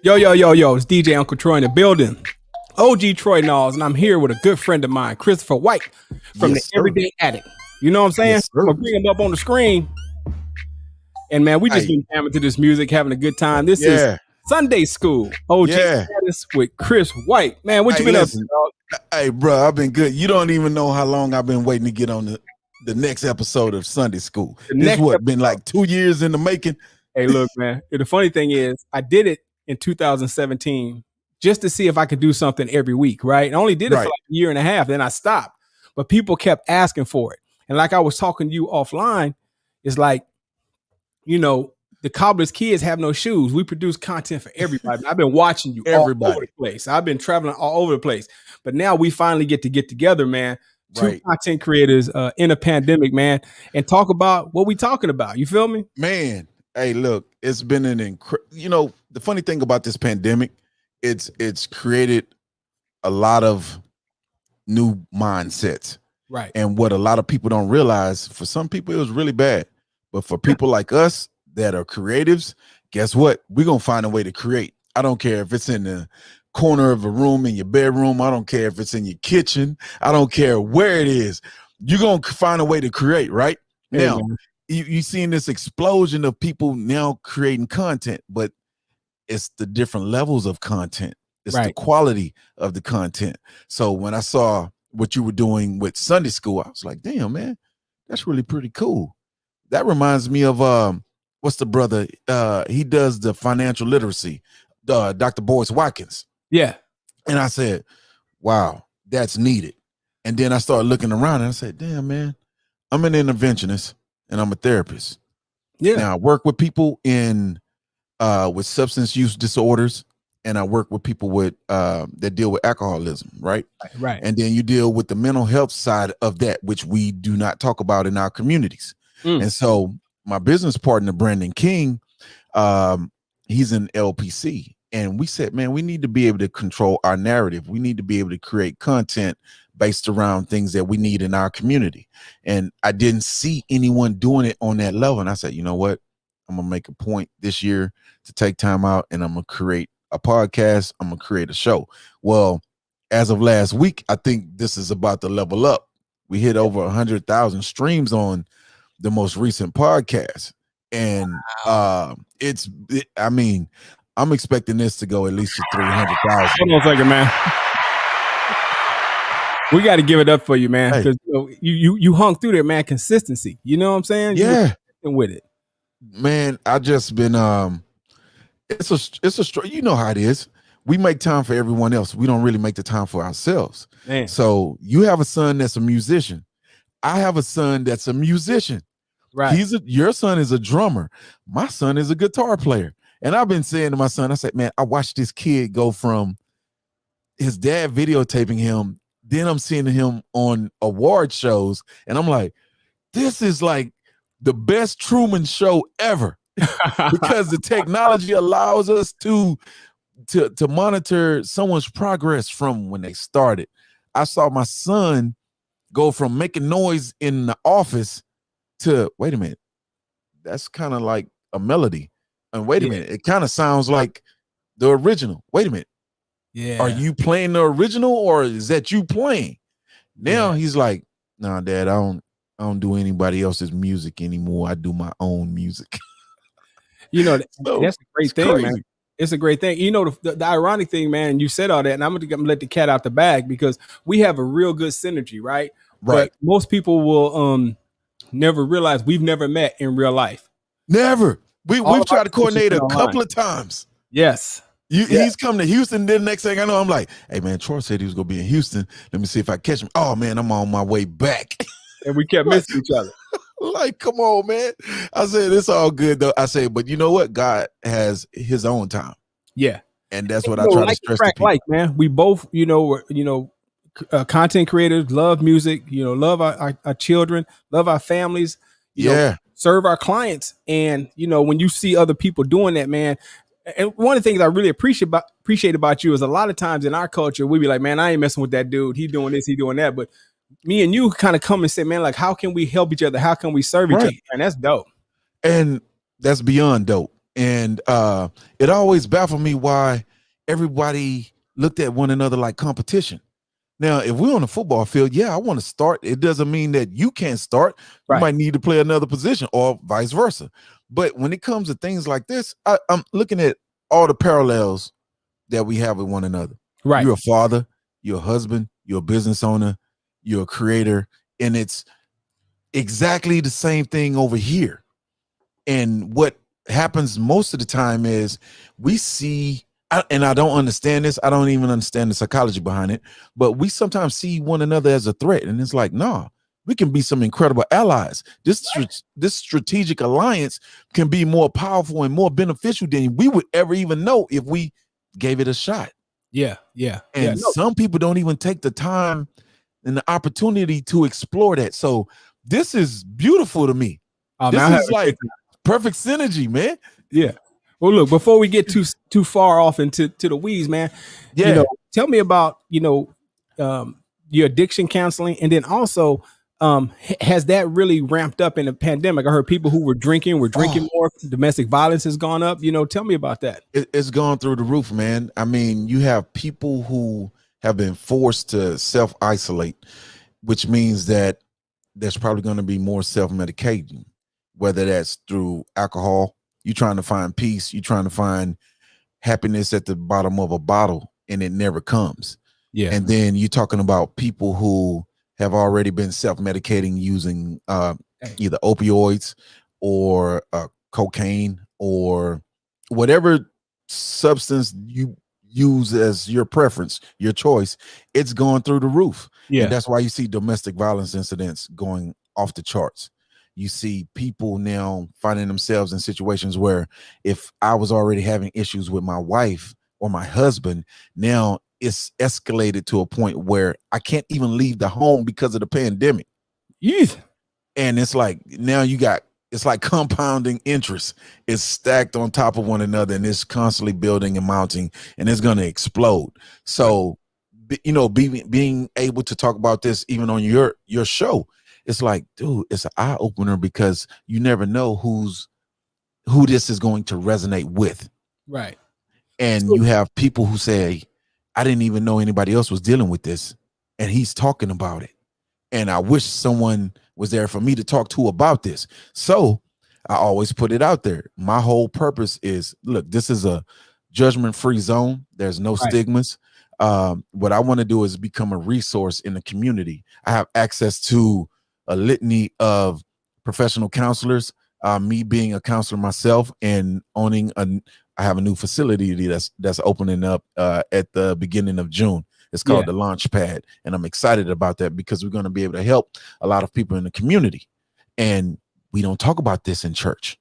Yo, it's DJ Uncle Troy in the building. OG Troy Knowles, and I'm here with a good friend of mine, Kristopher White from Yes, the sir. Everyday Addict. You know what I'm saying? Yes, sir. I'm gonna bring him up on the screen. And man, we just Hey. been jamming to this music, having a good time. This is Yeah. Sunday School. OG Yeah. status with Chris White. Man, what you Hey, been listen. up to, dog? Hey, bro, I've been good. You don't even know how long I've been waiting to get on the next episode of Sunday School. Been like 2 years in the making? Hey, look, man. The funny thing is, I did it in 2017 just to see if I could do something every week, right? I only did it for Right. like a year and a half, then I stopped. But people kept asking for it. And like I was talking to you offline, it's like, you know, the cobbler's kids have no shoes. We produce content for everybody. I've been watching you all over Everybody. the place. I've been traveling all over the place. But now we finally get together, man. Two Right. content creators in a pandemic, man, and talk about what we talking about. You feel me? Man, hey, look, it's been the funny thing about this pandemic, it's created a lot of new mindsets. Right. And what a lot of people don't realize, for some people, it was really bad. But for people like us that are creatives, guess what? We're going to find a way to create. I don't care if it's in the corner of a room in your bedroom. I don't care if it's in your kitchen. I don't care where it is. You're going to find a way to create, right? Hey, now, man. you've seen this explosion of people now creating content, but it's the different levels of content. It's the Right. quality of the content. So when I saw what you were doing with Sunday School, I was like, damn, man, that's really pretty cool. That reminds me of what's the brother? He does the financial literacy, Dr. Boyce Watkins. Yeah. And I said, wow, that's needed. And then I started looking around and I said, damn, man, I'm an interventionist and I'm a therapist. Yeah. Now I work with people with substance use disorders, and I work with people with that deal with alcoholism, right? Right. And then you deal with the mental health side of that, which we do not talk about in our communities. And so my business partner, Brandon King, he's in LPC. And we said, man, we need to be able to control our narrative. We need to be able to create content based around things that we need in our community. And I didn't see anyone doing it on that level. And I said, you know what? I'm going to make a point this year to take time out, and I'm going to create a podcast. I'm going to create a show. Well, as of last week, I think this is about to level up. We hit over 100,000 streams on the most recent podcast. And I'm expecting this to go at least to 300,000. Hold on a second, man. We got to give it up for you, man, Hey. because you hung through there, man. Consistency. You know what I'm saying? You were Yeah, consistent with it. man, I just been it's a you know how it is. We make time for everyone else. We don't really make the time for ourselves. Man. So you have a son that's a musician. I have a son that's a musician. Right. Your son is a drummer. My son is a guitar player. And I've been saying to my son, I said, man, I watched this kid go from his dad videotaping him, then I'm seeing him on award shows, and I'm like, this is like the best Truman Show ever. Because the technology allows us to monitor someone's progress from when they started. I saw my son go from making noise in the office to, wait a minute, that's kind of like a melody. And wait a minute, it kind of sounds like the original. Wait a minute. Yeah. Are you playing the original, or is that you playing? Now he's like, nah, Dad, I don't do anybody else's music anymore. I do my own music. You know, So, that's a great it's thing, crazy. man. It's a great thing. You know, the ironic thing, man, you said all that, and I'm gonna let the cat out the bag because we have a real good synergy, right? Right. But most people will never realize we've never met in real life. Never. All We've of tried our to coordinate a online. couple of times. Yes. He's come to Houston. Then the next thing I know, I'm like, hey, man, Troy said he was going to be in Houston. Let me see if I catch him. Oh, man, I'm on my way back. And we kept missing each other. Like, come on, man. I said, it's all good, though. I said, but you know what? God has his own time. Yeah. And that's what You I know, try to like stress to crack people. like, man. We both, content creators, love music, love our children, love our families, serve our clients. And, when you see other people doing that, man, and one of the things I really appreciate about you is a lot of times in our culture, we be like, man, I ain't messing with that dude. He doing this, he doing that. But me and you kind of come and say, man, like, how can we help each other? How can we serve each other? And that's dope. And that's beyond dope. And it always baffled me why everybody looked at one another like competition. Now, if we're on the football field, yeah, I want to start. It doesn't mean that you can't start. You might need to play another position or vice versa. But when it comes to things like this, I'm looking at all the parallels that we have with one another. Right. You're a father, you're a husband, you're a business owner, you're a creator, and it's exactly the same thing over here. And what happens most of the time is we see, and I don't understand this. I don't even understand the psychology behind it, but we sometimes see one another as a threat. And it's like, nah, we can be some incredible allies. This strategic alliance can be more powerful and more beneficial than we would ever even know if we gave it a shot. Yeah. And some people don't even take the time and the opportunity to explore that. So this is beautiful to me. This is like perfect synergy, man. Yeah. Well, look, before we get too far off into the weeds, man, tell me about, your addiction counseling. And then also, has that really ramped up in the pandemic? I heard people who were drinking more. Domestic violence has gone up. Tell me about that. It's gone through the roof, man. I mean, you have people who have been forced to self-isolate, which means that there's probably going to be more self-medicating, whether that's through alcohol. You're trying to find peace. You're trying to find happiness at the bottom of a bottle, and it never comes. Yeah. And then you're talking about people who have already been self-medicating using either opioids or cocaine or whatever substance you use as your preference, your choice. It's going through the roof. Yeah. And that's why you see domestic violence incidents going off the charts. You see people now finding themselves in situations where if I was already having issues with my wife or my husband, now it's escalated to a point where I can't even leave the home because of the pandemic. Yes. And it's like now it's like compounding interest. It's stacked on top of one another, and it's constantly building and mounting, and it's going to explode. So, being able to talk about this even on your show, it's like, dude, it's an eye opener because you never know who this is going to resonate with. Right. And you have people who say, I didn't even know anybody else was dealing with this, and he's talking about it. And I wish someone was there for me to talk to about this. So I always put it out there. My whole purpose is, look, this is a judgment-free zone. There's no stigmas. What I want to do is become a resource in the community. I have access to a litany of professional counselors, me being a counselor myself and owning I have a new facility that's opening up at the beginning of June. It's called the Launch Pad, and I'm excited about that because we're going to be able to help a lot of people in the community. And we don't talk about this in church.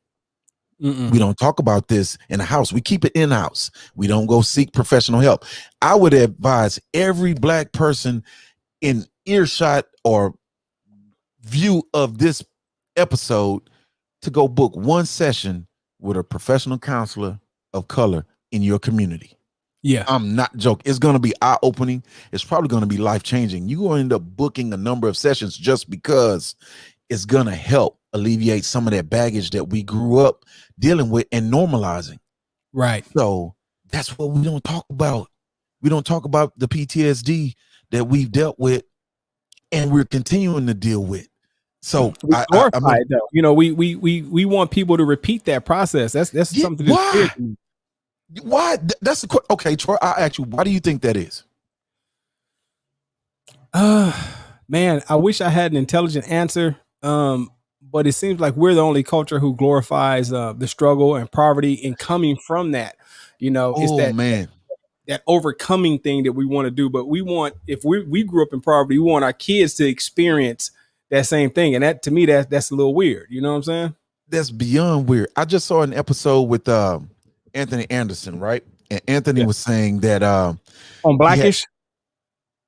We don't talk about this in the house. We keep it in-house. We don't go seek professional help. I would advise every Black person in earshot or view of this episode to go book one session with a professional counselor of color in your community. Yeah. I'm not joking. It's going to be eye-opening. It's probably going to be life-changing. You're going to end up booking a number of sessions just because it's going to help alleviate some of that baggage that we grew up dealing with and normalizing. Right. So that's what we don't talk about. We don't talk about the PTSD that we've dealt with and we're continuing to deal with. So we glorify it, though. We want people to repeat that process. That's something that's weird to me. Why? That's okay, Troy. I'll ask you, why do you think that is? Man, I wish I had an intelligent answer. But it seems like we're the only culture who glorifies the struggle and poverty and coming from that. It's that overcoming thing that we want to do. But we want, if we grew up in poverty, we want our kids to experience that same thing. And that, to me, that's a little weird. You know what I'm saying? That's beyond weird. I just saw an episode with Anthony Anderson, right? And Anthony was saying that on Blackish.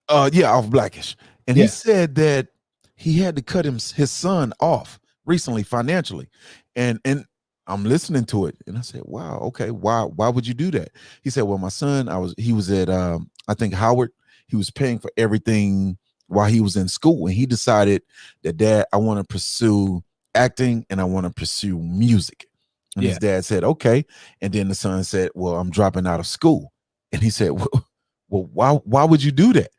Off Blackish. And he said that he had to cut his son off recently financially. And I'm listening to it and I said, wow, okay, why would you do that? He said, well, my son, he was at I think Howard. He was paying for everything while he was in school, and he decided that, Dad, I want to pursue acting and I want to pursue music. And his dad said, okay. And then the son said, well, I'm dropping out of school. And he said, well, why would you do that?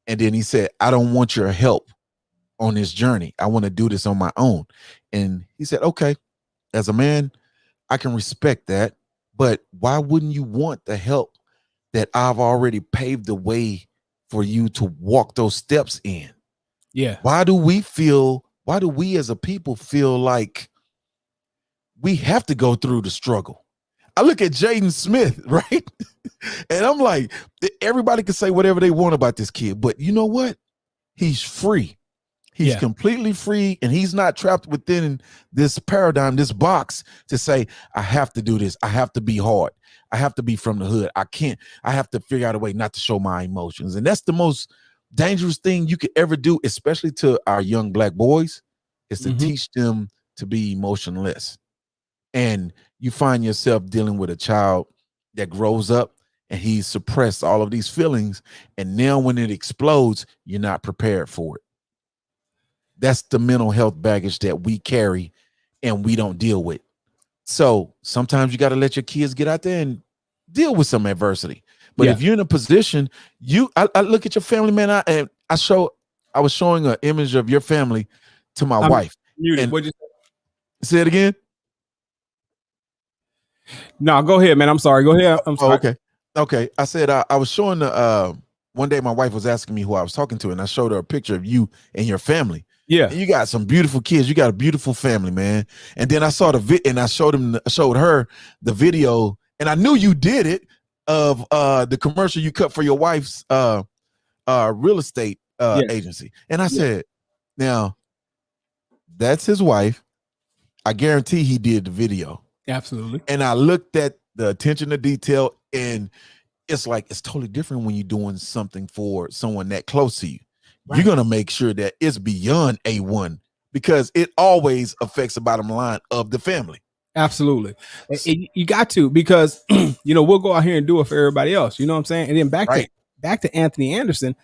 And then he said, I don't want your help on this journey. I want to do this on my own. And he said, okay, as a man, I can respect that. But why wouldn't you want the help that I've already paved the way for you to walk those steps in? Yeah. Why do we as a people feel like we have to go through the struggle? I look at Jaden Smith, right? And I'm like, everybody can say whatever they want about this kid, but you know what? He's free. He's completely free, and he's not trapped within this paradigm, this box to say, I have to do this. I have to be hard. I have to be from the hood. I have to figure out a way not to show my emotions. And that's the most dangerous thing you could ever do, especially to our young Black boys, is to teach them to be emotionless. And you find yourself dealing with a child that grows up and he's suppressed all of these feelings. And now when it explodes, you're not prepared for it. That's the mental health baggage that we carry and we don't deal with. So sometimes you got to let your kids get out there and deal with some adversity. But if you're in a position, I look at your family, man. I was showing an image of your family to my wife. What'd you say it again? No, go ahead, man. I'm sorry. Go ahead. I'm sorry. Okay. I said I was showing one day my wife was asking me who I was talking to, and I showed her a picture of you and your family. Yeah, and you got some beautiful kids. You got a beautiful family, man. And then I saw and I showed her the video, and I knew you did it of the commercial you cut for your wife's real estate agency. And I said, now that's his wife. I guarantee he did the video. Absolutely. And I looked at the attention to detail, and it's like it's totally different when you're doing something for someone that close to you. Right. You're gonna make sure that it's beyond A1 because it always affects the bottom line of the family. Absolutely. You got to, because we'll go out here and do it for everybody else. You know what I'm saying? And then back to Anthony Anderson.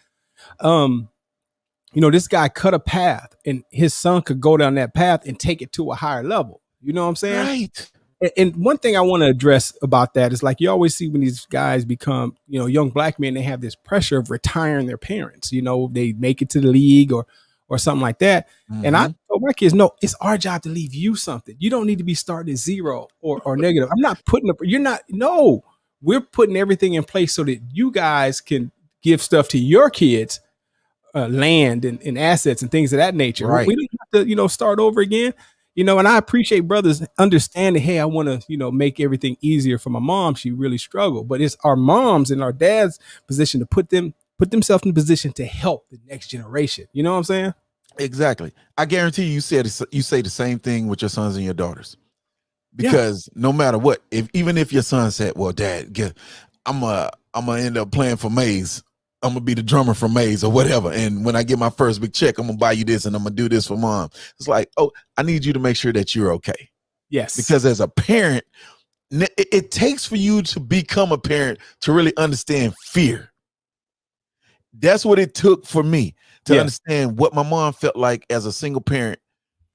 This guy cut a path, and his son could go down that path and take it to a higher level. You know what I'm saying? Right. And one thing I want to address about that is, like, you always see when these guys become, young Black men, they have this pressure of retiring their parents. They make it to the league or something like that. Mm-hmm. And I told my kids, no, it's our job to leave you something. You don't need to be starting at zero or negative. I'm not we're putting everything in place so that you guys can give stuff to your kids, land and assets and things of that nature. Right. We don't have to, start over again. And I appreciate brothers understanding, hey, I want to, make everything easier for my mom. She really struggled, but it's our moms and our dads' position to put themselves in a position to help the next generation. You know what I'm saying? Exactly. I guarantee you say the same thing with your sons and your daughters, because no matter what, even if your son said, well, Dad, I'm gonna end up playing for Maze. I'm gonna be the drummer for Maze or whatever. And when I get my first big check, I'm gonna buy you this and I'm gonna do this for mom. It's like, oh, I need you to make sure that you're okay. Yes. Because as a parent, it takes for you to become a parent to really understand fear. That's what it took for me to understand what my mom felt like as a single parent,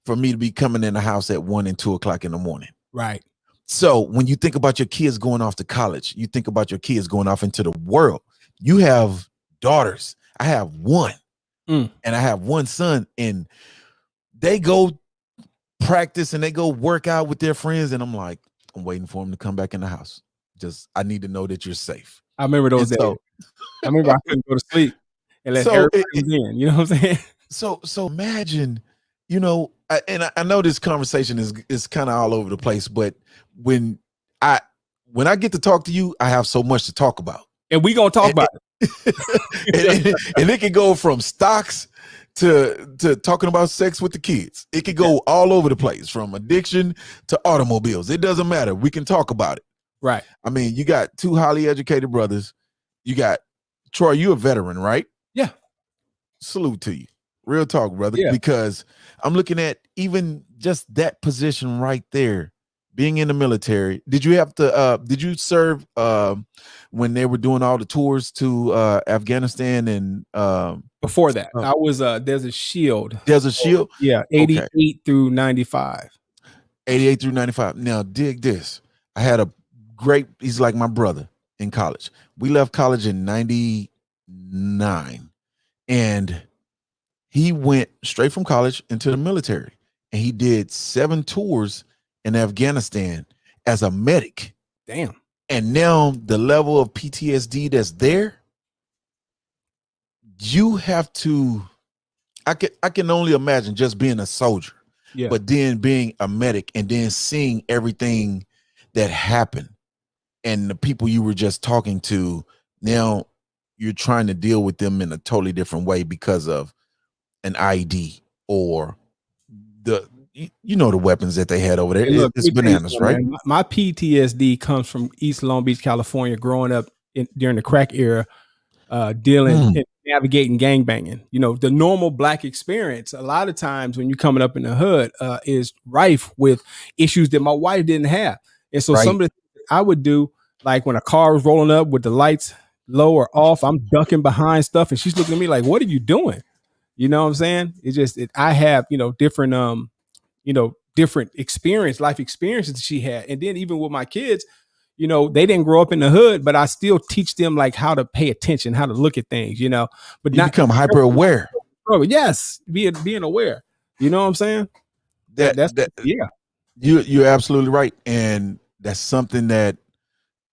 for me to be coming in the house at 1 and 2 o'clock in the morning. Right. So when you think about your kids going off to college, you think about your kids going off into the world. You have daughters. I have one, and I have one son, and they go practice and they go work out with their friends, and I'm like, I'm waiting for them to come back in the house. I need to know that you're safe. I remember those days. I remember I couldn't go to sleep and let everybody in. You know what I'm saying? So imagine, I know this conversation is kind of all over the place, but when I get to talk to you, I have so much to talk about. And we gonna talk about it. and it can go from stocks to talking about sex with the kids. It could go all over the place, from addiction to automobiles. It doesn't matter. We can talk about it. Right. I mean, you got 2 highly educated brothers. You got Troy, you a veteran, right? Yeah. Salute to you. Real talk, brother. Yeah. Because I'm looking at even just that position right there, being in the military. Did you serve when they were doing all the tours to Afghanistan and before that? I was Desert Shield. Desert Shield? Yeah, 88 through 95. 88 through 95. Now, dig this. I had a he's like my brother in college. We left college in 99, and he went straight from college into the military, and he did 7 tours in Afghanistan as a medic. Damn. And now the level of PTSD that's there, you have to, I can only imagine just being a soldier, but then being a medic and then seeing everything that happened and the people you were just talking to. Now you're trying to deal with them in a totally different way because of an IED or the weapons that they had over there. Look, it's bananas, right? Man, my PTSD comes from East Long Beach, California, growing up during the crack era, dealing and navigating gangbanging. The normal Black experience, a lot of times when you're coming up in the hood, is rife with issues that my wife didn't have. And so some of the things I would do, like when a car was rolling up with the lights low or off, I'm ducking behind stuff and she's looking at me like, what are you doing? You know what I'm saying? It's just, I have, different, different life experiences that she had. And then even with my kids, they didn't grow up in the hood, but I still teach them like how to pay attention, how to look at things, but you become hyper aware. Yes. Being aware, you know what I'm saying? Yeah. You're absolutely right. And that's something that,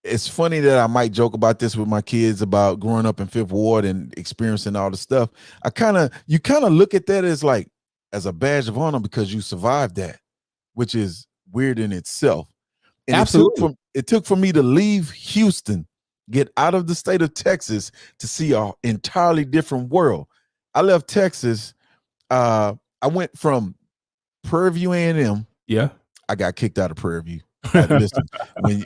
it's funny that I might joke about this with my kids about growing up in Fifth Ward and experiencing all the stuff. You kind of look at that as like, as a badge of honor because you survived that, which is weird in itself. And absolutely. It took for me to leave Houston, get out of the state of Texas to see an entirely different world. I left Texas. I went from Prairie View A&M. Yeah. I got kicked out of Prairie View. Listen,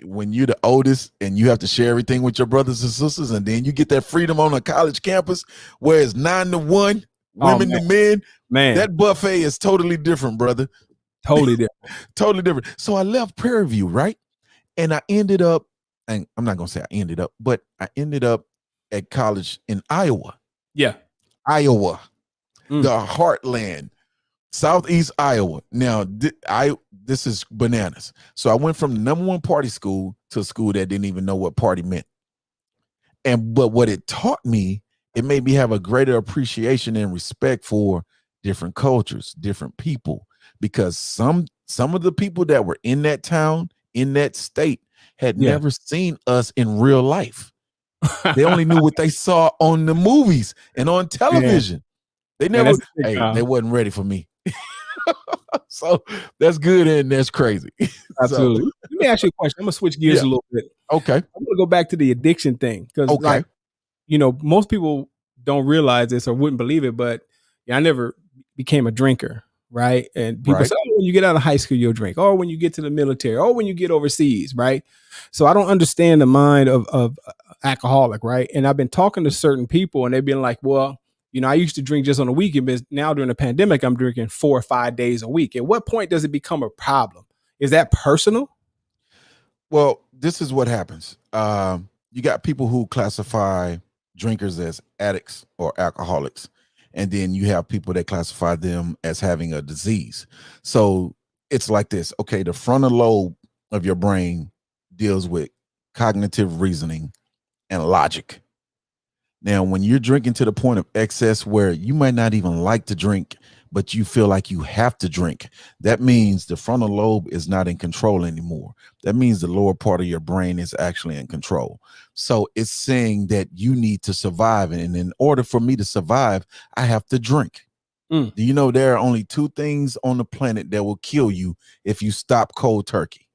when you're the oldest and you have to share everything with your brothers and sisters, and then you get that freedom on a college campus where it's 9 to 1, women to men, that buffet is totally different, brother. Totally different. Totally different. So I left Prairie View, right? And I ended up, and I'm not gonna say I ended up, but I ended up at college in Iowa. Yeah. Iowa, the heartland. Southeast Iowa. Now, this is bananas. So I went from the #1 party school to a school that didn't even know what party meant. But what it taught me, it made me have a greater appreciation and respect for different cultures, different people, because some of the people that were in that town, in that state, had never seen us in real life. They only knew what they saw on the movies and on television. They never, they wasn't ready for me. So that's good and that's crazy. Absolutely. So, let me ask you a question. I'm gonna switch gears a little bit. Okay. I'm gonna go back to the addiction thing because, like, most people don't realize this or wouldn't believe it, but I never became a drinker, right? And people say, "Oh, when you get out of high school, you'll drink," or when you get to the military, or when you get overseas, right? So I don't understand the mind of alcoholic, right? And I've been talking to certain people, and they've been like, "Well, I used to drink just on the weekend, but now during the pandemic, I'm drinking 4 or 5 days a week." At what point does it become a problem? Is that personal? Well, this is what happens. You got people who classify drinkers as addicts or alcoholics, and then you have people that classify them as having a disease. So it's like this. Okay, the frontal lobe of your brain deals with cognitive reasoning and logic. Now, when you're drinking to the point of excess where you might not even like to drink, but you feel like you have to drink, that means the frontal lobe is not in control anymore. That means the lower part of your brain is actually in control. So it's saying that you need to survive. And in order for me to survive, I have to drink. Do you know there are only 2 things on the planet that will kill you if you stop cold turkey?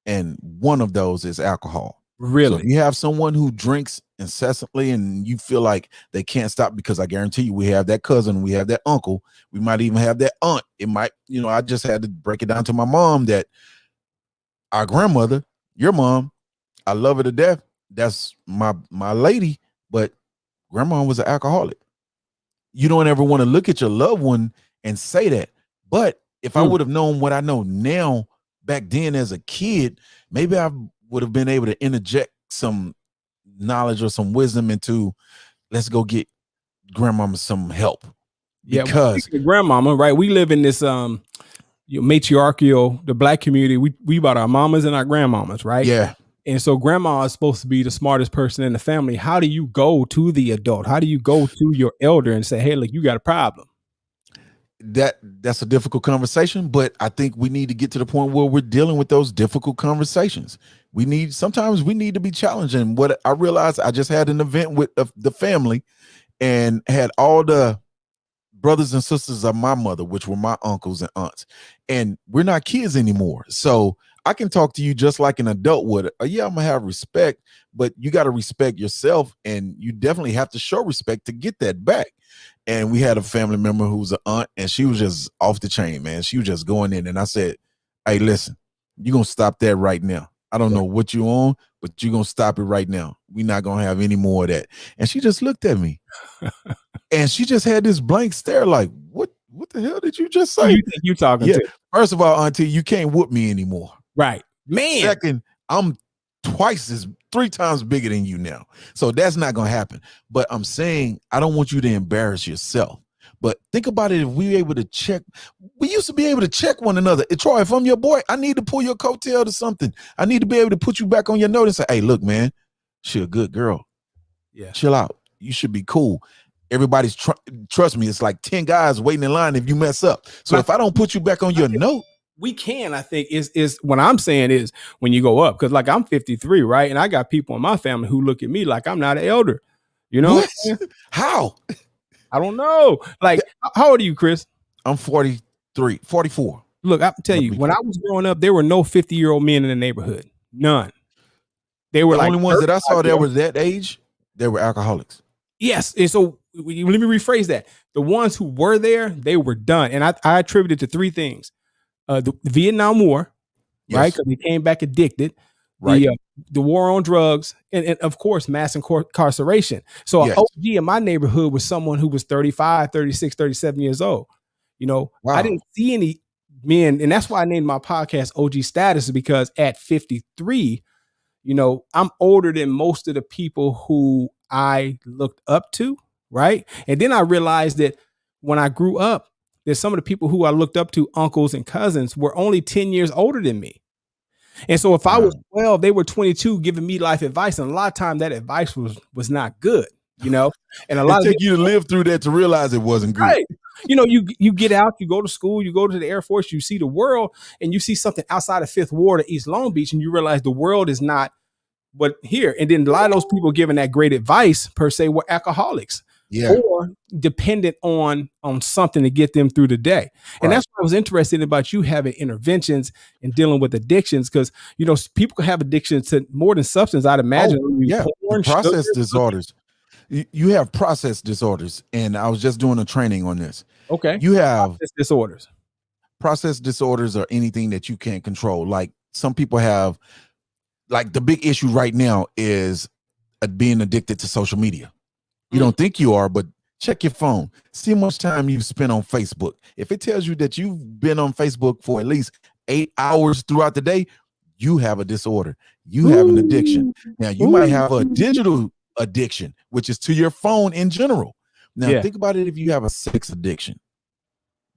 And one of those is alcohol. Really? So if you have someone who drinks incessantly and you feel like they can't stop, because I guarantee you we have that cousin, we have that uncle, we might even have that aunt. It might, I just had to break it down to my mom that our grandmother, your mom, I love her to death. That's my lady, but grandma was an alcoholic. You don't ever want to look at your loved one and say that. But if I would have known what I know now back then as a kid, maybe I would have been able to interject some knowledge or some wisdom into, let's go get grandmama some help. Because grandmama, right? We live in this matriarchal, the black community, we about our mamas and our grandmamas, right? Yeah. And so grandma is supposed to be the smartest person in the family. How do you go to the adult? How do you go to your elder and say, hey, look, you got a problem? That's a difficult conversation, but I think we need to get to the point where we're dealing with those difficult conversations. Sometimes we need to be challenged. And what I realized, I just had an event with the family and had all the brothers and sisters of my mother, which were my uncles and aunts, and we're not kids anymore. So I can talk to you just like an adult would. Yeah, I'm gonna have respect, but you got to respect yourself, and you definitely have to show respect to get that back. And we had a family member who was an aunt, and she was just off the chain, man. She was just going in, and I said, hey, listen, you're gonna stop that right now. I don't know what you on, but you're gonna stop it right now. We're not gonna have any more of that. And she just looked at me. And she just had this blank stare like, what the hell did you just say? Who you think you talking to? First of all, auntie, you can't whoop me anymore. Right. Man. Second, I'm 3 times bigger than you now. So that's not going to happen. But I'm saying, I don't want you to embarrass yourself. But think about it. If we were able to check, we used to be able to check one another. Troy, if I'm your boy, I need to pull your coattail to something. I need to be able to put you back on your note and say, hey, look, man, she a good girl. Yeah. Chill out. You should be cool. Everybody's trust me. It's like 10 guys waiting in line if you mess up. So if I don't put you back on your note, we can, I think is what I'm saying is when you go up, because like I'm 53, right? And I got people in my family who look at me like I'm not an elder. You know what? How? I don't know. Like, how old are you, Chris? I'm 44. Look, I'll tell you, when I was growing up, there were no 50-year-old men in the neighborhood. None. They were the like only ones that I saw that were that age, they were alcoholics. Yes. And so let me rephrase that. The ones who were there, they were done. And I attribute it to 3 things. The Vietnam War, yes, right? Because they came back addicted. Right. The war on drugs, and of course, mass incarceration. So yes, an OG in my neighborhood was someone who was 35, 36, 37 years old. You know, wow. I didn't see any men, and that's why I named my podcast OG Status, because at 53, you know, I'm older than most of the people who I looked up to, right? And then I realized that when I grew up, that some of the people who I looked up to, uncles and cousins, were only 10 years older than me. And so if I was 12, they were 22 giving me life advice. And a lot of time that advice was not good, you know, and a lot it take you to live through that to realize it wasn't good. Right. You know, you get out, you go to school, you go to the Air Force, you see the world, and you see something outside of Fifth Ward or East Long Beach, and you realize the world is not what here. And then a lot of those people giving that great advice per se were alcoholics. Yeah. Or dependent on something to get them through the day. And that's what I was interested about you having interventions and dealing with addictions, because, you know, people can have addictions to more than substance, I'd imagine. Porn, process disorders. You have process disorders. And I was just doing a training on this. Okay. You have process disorders. Process disorders are anything that you can't control. Like some people have, like the big issue right now is being addicted to social media. You don't think you are, but check your phone. See how much time you've spent on Facebook. If it tells you that you've been on Facebook for at least 8 hours throughout the day, you have a disorder. You have an addiction. Now, you might have a digital addiction, which is to your phone in general. Now, think about it if you have a sex addiction.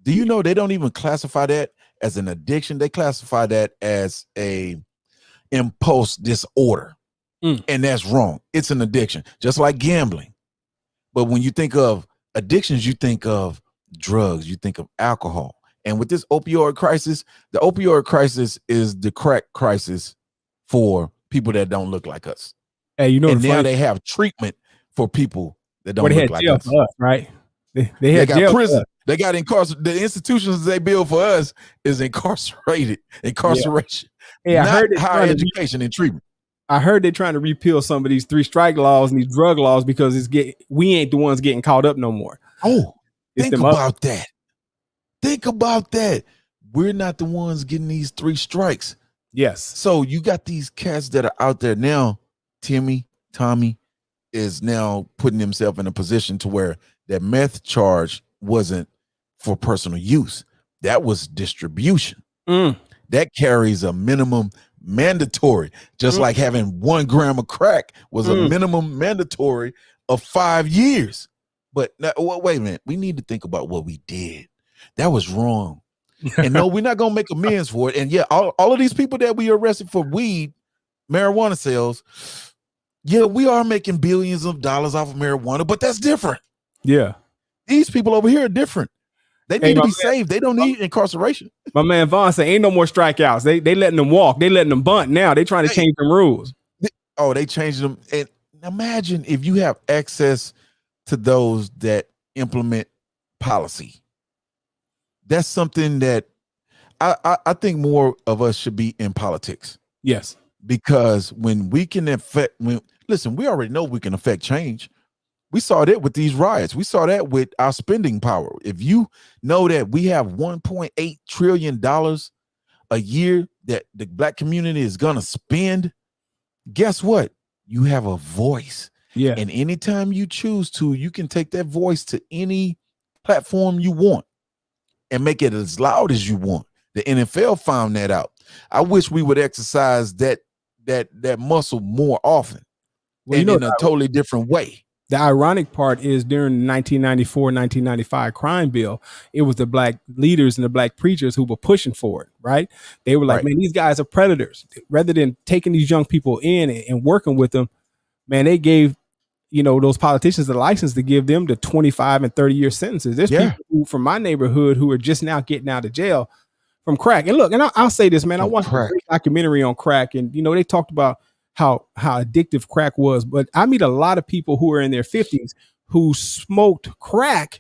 Do you know they don't even classify that as an addiction? They classify that as a impulse disorder. And that's wrong. It's an addiction, just like gambling. But when you think of addictions, you think of drugs, you think of alcohol. And with this opioid crisis, the opioid crisis is the crack crisis for people that don't look like us. Hey, you know, and now they have treatment for people that don't look like us. Right? They got prison. They got incarcerated. The institutions they build for us is incarceration. Yeah, I heard higher education and treatment. I heard they're trying to repeal some of these 3 strike laws and these drug laws because we ain't the ones getting caught up no more. Oh, think about that. Think about that. We're not the ones getting these 3 strikes. Yes. So you got these cats that are out there now. Tommy is now putting himself in a position to where that meth charge wasn't for personal use. That was distribution. That carries a minimum mandatory, just like having 1 gram of crack was a minimum mandatory of 5 years. But now, wait a minute, we need to think about what we did. That was wrong. And no, we're not gonna make amends for it. And yeah, all of these people that we arrested for weed, marijuana sales, yeah, we are making billions of dollars off of marijuana, but that's different. Yeah. These people over here are different. They need to be saved. They don't need incarceration. My man Vaughn said, ain't no more strikeouts. They letting them walk. They letting them bunt now. They trying to change them rules. They changed them. And imagine if you have access to those that implement policy. That's something that I think more of us should be in politics. Yes. Because when we can listen, we already know we can affect change. We saw that with these riots. We saw that with our spending power. If you know that we have $1.8 trillion a year that the Black community is going to spend, guess what? You have a voice. Yeah. And anytime you choose to, you can take that voice to any platform you want and make it as loud as you want. The NFL found that out. I wish we would exercise that muscle more often, and in a totally different way. The ironic part is during the 1994-1995 crime bill, it was the Black leaders and the Black preachers who were pushing for it, right? They were like, man, these guys are predators. Rather than taking these young people in and working with them, man, they gave, those politicians the license to give them the 25 and 30-year sentences. There's people from my neighborhood who are just now getting out of jail from crack. And look, and I'll say this, man, I watched a great documentary on crack, and, they talked about how addictive crack was, but I meet a lot of people who are in their 50s who smoked crack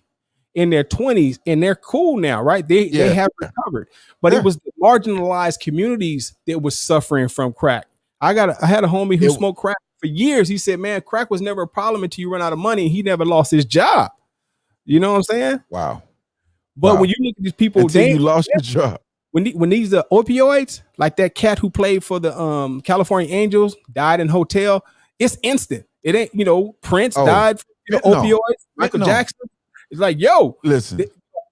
in their 20s, and they're cool now, right? They have recovered, but it was the marginalized communities that was suffering from crack. I had a homie who smoked crack for years. He said, man, crack was never a problem until you run out of money, and he never lost his job. You know what I'm saying? Wow. But when you look at these people, until you lost your job. When these are opioids, like that cat who played for the California Angels died in hotel, it's instant. It ain't, Prince died from opioids, Michael Jackson. It's like, listen,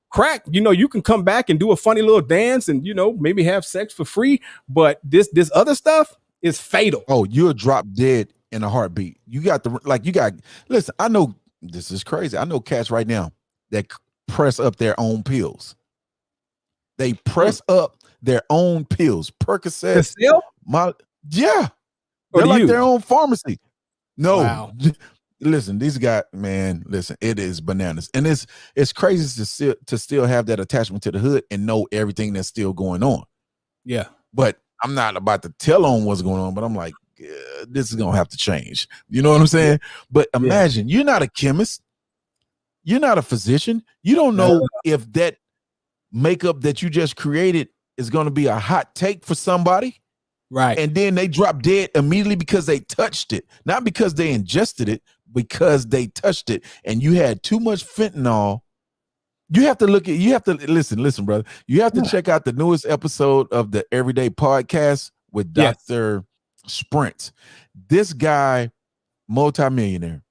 crack, you can come back and do a funny little dance and, maybe have sex for free. But this other stuff is fatal. Oh, you'll drop dead in a heartbeat. Listen, I know this is crazy. I know cats right now that press up their own pills. They press up their own pills. Percocet. They're like their own pharmacy. No. Wow. Listen, these guys, man, listen, it is bananas. And it's crazy to still have that attachment to the hood and know everything that's still going on. Yeah. But I'm not about to tell on what's going on, but I'm like, this is going to have to change. You know what I'm saying? Yeah. But imagine, you're not a chemist. You're not a physician. You don't know if that makeup that you just created is going to be a hot take for somebody, right? And then they drop dead immediately because they touched it, not because they ingested it, because they touched it. And you had too much fentanyl. You have to listen, brother. You have to check out the newest episode of the Everyday Podcast with Dr. Sprint. This guy, multimillionaire.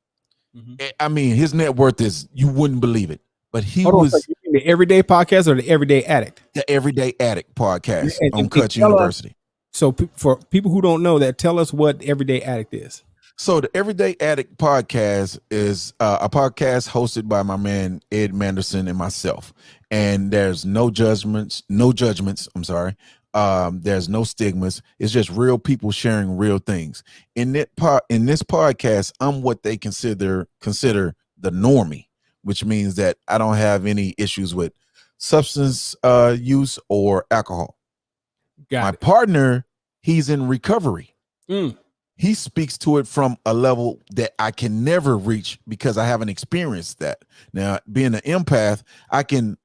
I mean, his net worth is, you wouldn't believe it. But he was the Everyday Podcast or the Everyday Addict? The Everyday Addict podcast on Cuts University. So for people who don't know that, tell us what Everyday Addict is. So the Everyday Addict podcast is a podcast hosted by my man Ed Manderson and myself. And there's no judgments. I'm sorry. There's no stigmas. It's just real people sharing real things. In this podcast, I'm what they consider the normie, which means that I don't have any issues with substance use or alcohol. My partner, he's in recovery. He speaks to it from a level that I can never reach because I haven't experienced that. Now, being an empath, I can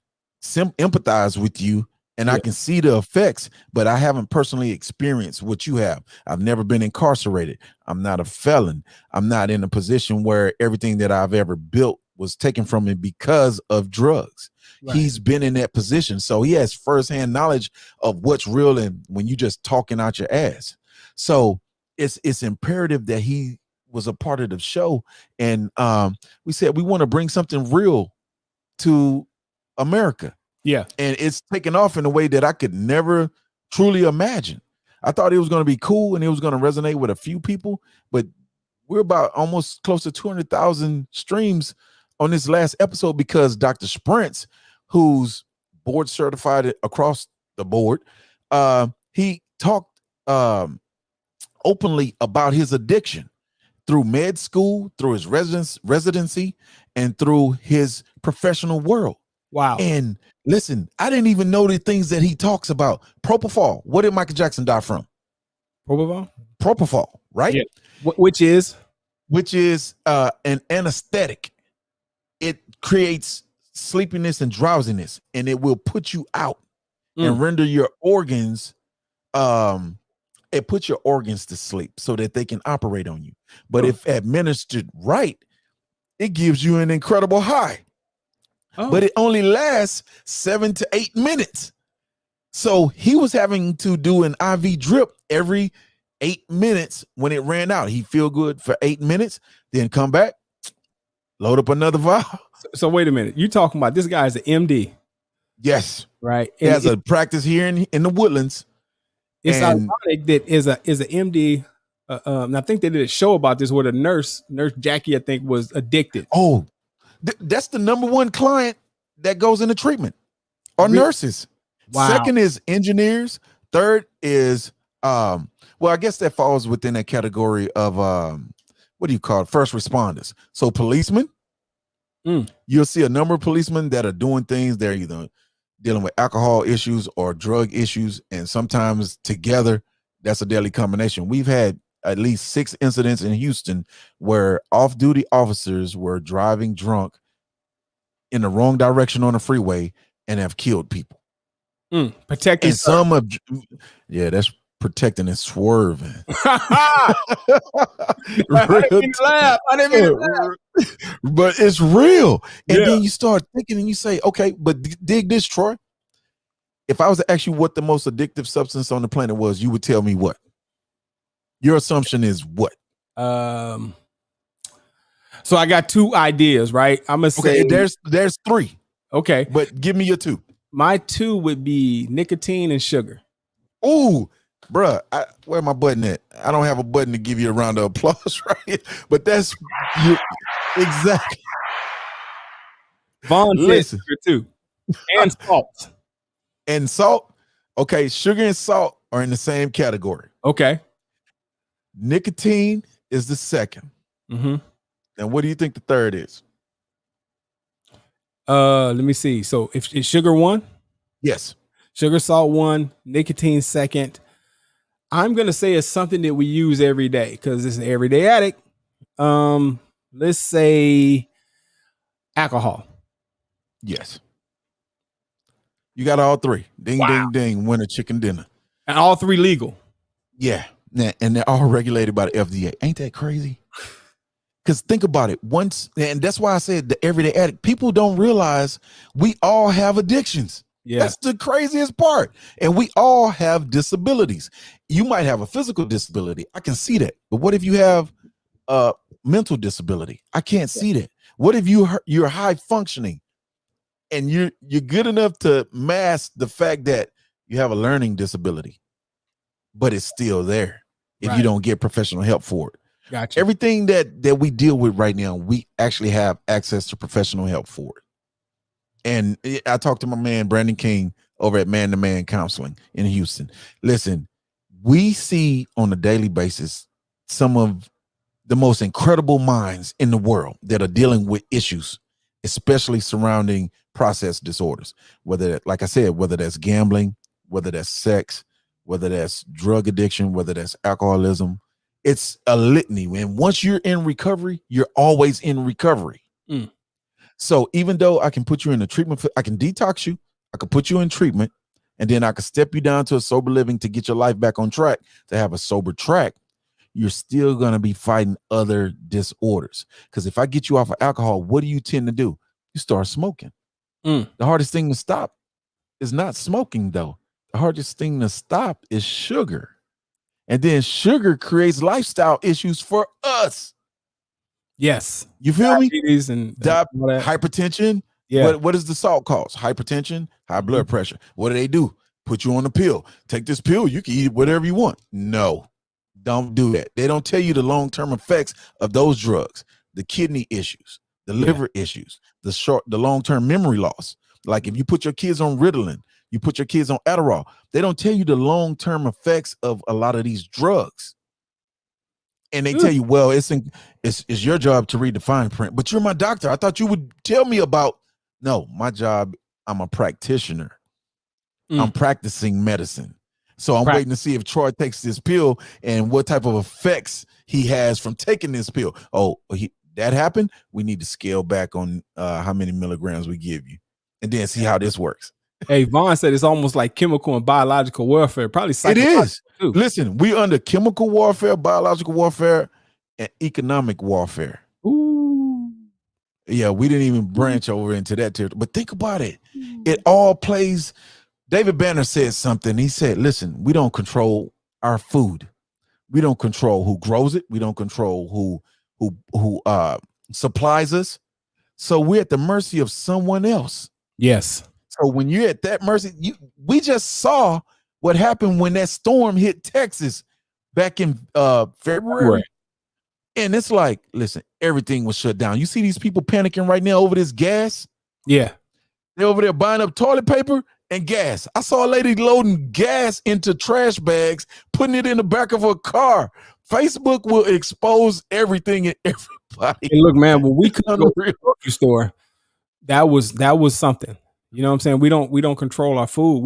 empathize with you and I can see the effects, but I haven't personally experienced what you have. I've never been incarcerated. I'm not a felon. I'm not in a position where everything that I've ever built was taken from me because of drugs. Right. He's been in that position. So he has firsthand knowledge of what's real and when you just talking out your ass. So it's imperative that he was a part of the show. And we said we want to bring something real to America. Yeah. And it's taken off in a way that I could never truly imagine. I thought it was going to be cool and it was going to resonate with a few people, but we're about almost close to 200,000 streams on this last episode because Dr. Sprintz, who's board certified across the board. He talked openly about his addiction through med school, through his residency, and through his professional world. Wow. And listen, I didn't even know the things that he talks about. Propofol. What did Michael Jackson die from? Propofol, right? Yeah. Which is an anesthetic. It creates sleepiness and drowsiness, and it will put you out and render your organs it puts your organs to sleep so that they can operate on you. But if administered right, it gives you an incredible high. But it only lasts 7 to 8 minutes. So he was having to do an IV drip every 8 minutes when it ran out. He'd feel good for 8 minutes, then come back, load up another vial. So wait a minute. You talking about this guy is an MD? Yes. Right. He has a practice here in the Woodlands. It's ironic that is an MD. And I think they did a show about this where the nurse Jackie, I think, was addicted. Oh, that's the number one client that goes into treatment are nurses. Wow. Second is engineers. Third is well, I guess that falls within that category of what do you call it? First responders. So policemen. You'll see a number of policemen that are doing things. They're either dealing with alcohol issues or drug issues, and sometimes together that's a deadly combination. We've had at least 6 incidents in Houston where off-duty officers were driving drunk in the wrong direction on the freeway and have killed people. Protecting and some of that's protecting and swerving. I didn't mean to laugh. But it's real. And then you start thinking and you say, okay, but dig this, Troy. If I was to ask you what the most addictive substance on the planet was, you would tell me what? Your assumption is what? So I got 2 ideas, right? I'm gonna say there's 3. Okay. But give me your 2. My 2 would be nicotine and sugar. Ooh, bruh, where my button at? I don't have a button to give you a round of applause, right? But that's you, exactly. Vaughn says sugar too, and salt. And salt. Okay, sugar and salt are in the same category. Okay. Nicotine is the second. And what do you think the third is? Let me see. So if is sugar 1? Yes. Sugar, salt 1, nicotine second. I'm gonna say it's something that we use every day because it's an everyday addict. Let's say alcohol. Yes. You got all 3. Ding, ding, ding. Winner chicken dinner. And all 3 legal. Yeah. And they're all regulated by the FDA. Ain't that crazy? Because think about it. And that's why I said the everyday addict. People don't realize we all have addictions. Yeah. That's the craziest part. And we all have disabilities. You might have a physical disability. I can see that. But what if you have a mental disability? I can't see that. What if you're high functioning and you're good enough to mask the fact that you have a learning disability, but it's still there if you don't get professional help for it. Gotcha. Everything that we deal with right now, we actually have access to professional help for it. And I talked to my man, Brandon King, over at Man to Man Counseling in Houston. Listen, we see on a daily basis some of the most incredible minds in the world that are dealing with issues, especially surrounding process disorders. Whether, like I said, whether that's gambling, whether that's sex, whether that's drug addiction, whether that's alcoholism, it's a litany. And once you're in recovery, you're always in recovery. So even though I can put you in a treatment, I can detox you, I could put you in treatment, and then I could step you down to a sober living to get your life back on track, to have a sober track, you're still going to be fighting other disorders. Because if I get you off of alcohol, what do you tend to do? You start smoking. The hardest thing to stop is not smoking, though. The hardest thing to stop is sugar. And then sugar creates lifestyle issues for us. Yes. You feel Diabetes me? And hypertension. Yeah. What does the salt cause? Hypertension, high blood pressure. What do? Put you on a pill. Take this pill. You can eat whatever you want. No, don't do that. They don't tell you the long-term effects of those drugs, the kidney issues, the liver issues, the long-term memory loss. Like if you put your kids on Ritalin, you put your kids on Adderall, they don't tell you the long-term effects of a lot of these drugs. And they tell you, well, it's your job to read the fine print, but you're my doctor. I thought you would tell me about. No, my job, I'm a practitioner. I'm practicing medicine. So I'm waiting to see if Troy takes this pill and what type of effects he has from taking this pill. Oh, that happened. We need to scale back on how many milligrams we give you, and then see how this works. Hey, Vaughn said it's almost like chemical and biological warfare. Probably psychological. It is. Too. Listen, we under chemical warfare, biological warfare, and economic warfare. Ooh. Yeah, we didn't even branch over into that territory. But think about it. It all plays. David Banner said something. He said, listen, we don't control our food. We don't control who grows it. We don't control who supplies us. So we're at the mercy of someone else. Yes. So when you're at that mercy, we just saw what happened when that storm hit Texas back in February. And it's like, listen, everything was shut down. You see these people panicking right now over this gas? Yeah. They're over there buying up toilet paper and gas. I saw a lady loading gas into trash bags, putting it in the back of her car. Facebook will expose everything and everybody. Hey, look, man, when we couldn't go to the grocery store, that was something. You know what I'm saying? We don't control our food.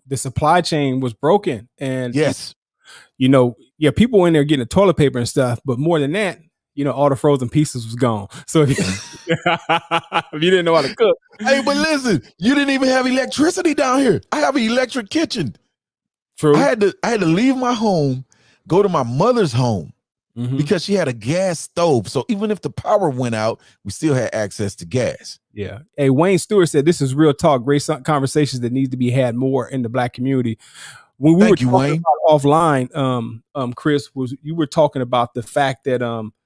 The supply chain was broken. And yes, people in there getting the toilet paper and stuff, but more than that, all the frozen pieces was gone. So if you didn't know how to cook. Hey, but listen, you didn't even have electricity down here. I have an electric kitchen. True. I had to leave my home, go to my mother's home because she had a gas stove. So even if the power went out, we still had access to gas. Yeah. Hey, Wayne Stewart said, this is real talk, great conversations that need to be had more in the Black community. When we were talking Wayne. about offline, Chris, you were talking about the fact that